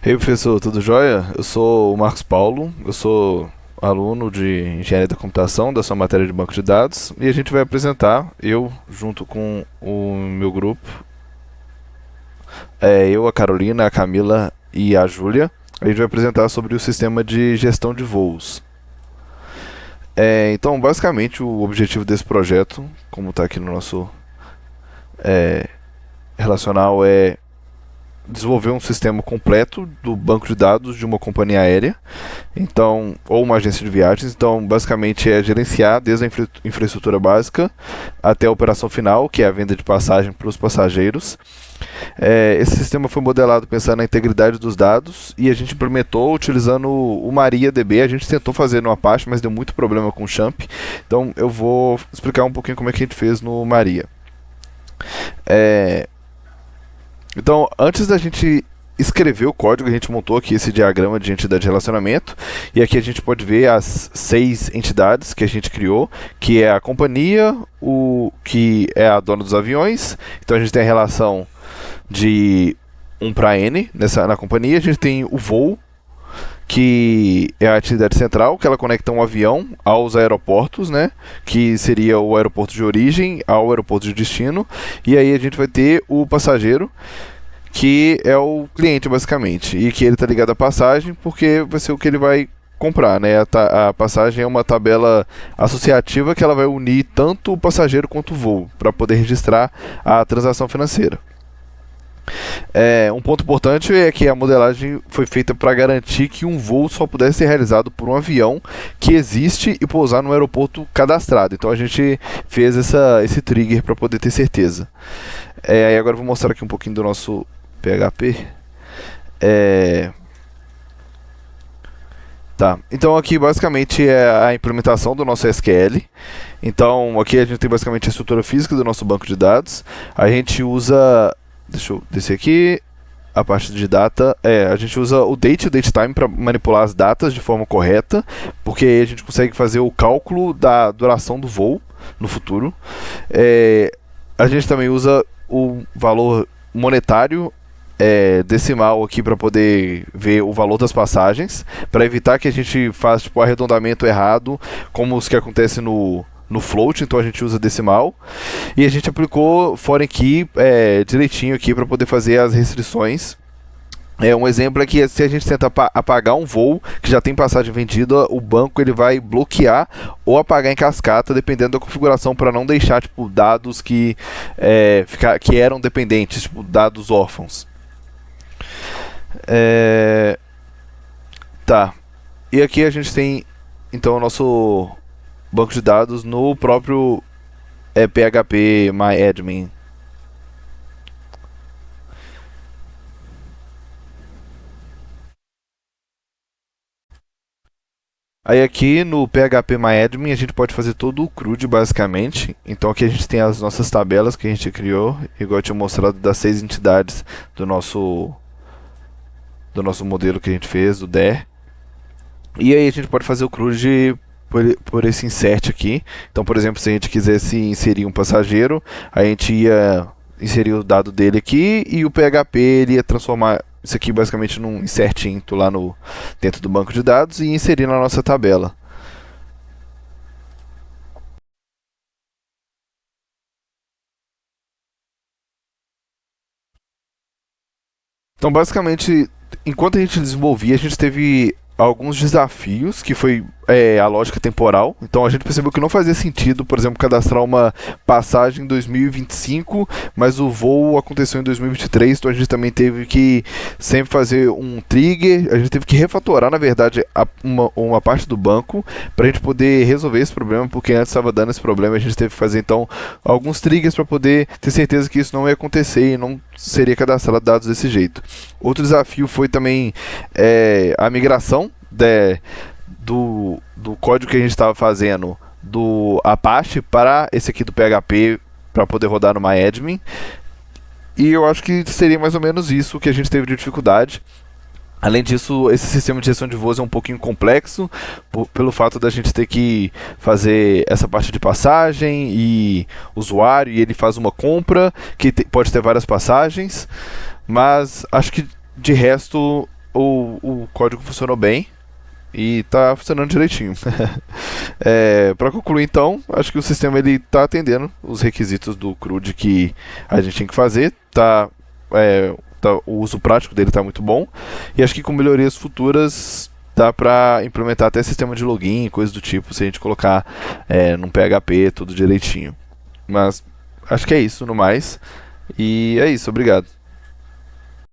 Ei, professor, tudo jóia? Eu sou o Marcos Paulo, eu sou aluno de Engenharia da Computação da sua matéria de banco de dados e a gente vai apresentar, eu junto com o meu grupo, eu, a Carolina, a Camila e a Júlia, a gente vai apresentar sobre o sistema de gestão de voos. Então, basicamente, o objetivo desse projeto, como está aqui no nosso relacional, é desenvolver um sistema completo do banco de dados de uma companhia aérea, então, ou uma agência de viagens. Então, basicamente é gerenciar desde a infraestrutura básica até a operação final, que é a venda de passagem para os passageiros. Esse sistema foi modelado pensando na integridade dos dados e a gente implementou utilizando o MariaDB. A gente tentou fazer no Apache, mas deu muito problema com o Champ. Então, eu vou explicar um pouquinho como é que a gente fez no Maria. Então, antes da gente escrever o código, a gente montou aqui esse diagrama de entidade de relacionamento, e aqui a gente pode ver as 6 entidades que a gente criou, que é a companhia, o que é a dona dos aviões. Então a gente tem a relação de 1 para N na companhia. A gente tem o voo, que é a atividade central, que ela conecta um avião aos aeroportos, né? Que seria o aeroporto de origem ao aeroporto de destino. E aí a gente vai ter o passageiro, que é o cliente basicamente, e que ele está ligado à passagem porque vai ser o que ele vai comprar, né? A passagem é uma tabela associativa que ela vai unir tanto o passageiro quanto o voo para poder registrar a transação financeira. Um ponto importante é que a modelagem foi feita para garantir que um voo só pudesse ser realizado por um avião que existe e pousar no aeroporto cadastrado. Então a gente fez esse trigger para poder ter certeza. Aí agora eu vou mostrar aqui um pouquinho do nosso PHP. Tá, então aqui basicamente é a implementação do nosso SQL. Então aqui a gente tem basicamente a estrutura física do nosso banco de dados. A gente usa, deixa eu descer aqui, a parte de data, a gente usa o date e o datetime para manipular as datas de forma correta, porque aí a gente consegue fazer o cálculo da duração do voo no futuro. A gente também usa o valor monetário decimal aqui para poder ver o valor das passagens, para evitar que a gente faça tipo arredondamento errado, como os que acontecem no float. Então a gente usa decimal e a gente aplicou foreign key direitinho aqui para poder fazer as restrições. Um exemplo é que se a gente tenta apagar um voo que já tem passagem vendida, o banco ele vai bloquear ou apagar em cascata, dependendo da configuração, para não deixar tipo dados que eram dependentes, tipo dados órfãos. Tá. E aqui a gente tem então o nosso banco de dados no próprio PHP MyAdmin. Aí aqui no PHP MyAdmin a gente pode fazer todo o CRUD basicamente. Então aqui a gente tem as nossas tabelas que a gente criou, igual eu tinha mostrado das 6 entidades do nosso modelo que a gente fez, do DER. E aí a gente pode fazer o CRUD por esse insert aqui. Então, por exemplo, se a gente quisesse inserir um passageiro, a gente ia inserir o dado dele aqui e o PHP ele ia transformar isso aqui basicamente num insert into lá dentro do banco de dados e inserir na nossa tabela. Então, basicamente, enquanto a gente desenvolvia, a gente teve alguns desafios, que foi a lógica temporal. Então a gente percebeu que não fazia sentido, por exemplo, cadastrar uma passagem em 2025, mas o voo aconteceu em 2023. Então a gente também teve que sempre fazer um trigger. A gente teve que refatorar, na verdade, uma parte do banco para a gente poder resolver esse problema, porque antes estava dando esse problema. A gente teve que fazer então alguns triggers para poder ter certeza que isso não ia acontecer e não seria cadastrado dados desse jeito. Outro desafio foi também a migração do código que a gente estava fazendo do Apache para esse aqui do PHP para poder rodar no MyAdmin. E eu acho que seria mais ou menos isso que a gente teve de dificuldade. Além disso, esse sistema de gestão de voos é um pouquinho complexo, pelo fato da gente ter que fazer essa parte de passagem e usuário, e ele faz uma compra que pode ter várias passagens, mas acho que de resto o código funcionou bem e tá funcionando direitinho. Para concluir, então, acho que o sistema ele tá atendendo os requisitos do CRUD que a gente tinha que fazer, o uso prático dele tá muito bom, e acho que com melhorias futuras dá para implementar até sistema de login, coisas do tipo, se a gente colocar num PHP tudo direitinho. Mas acho que é isso, no mais. E é isso, obrigado.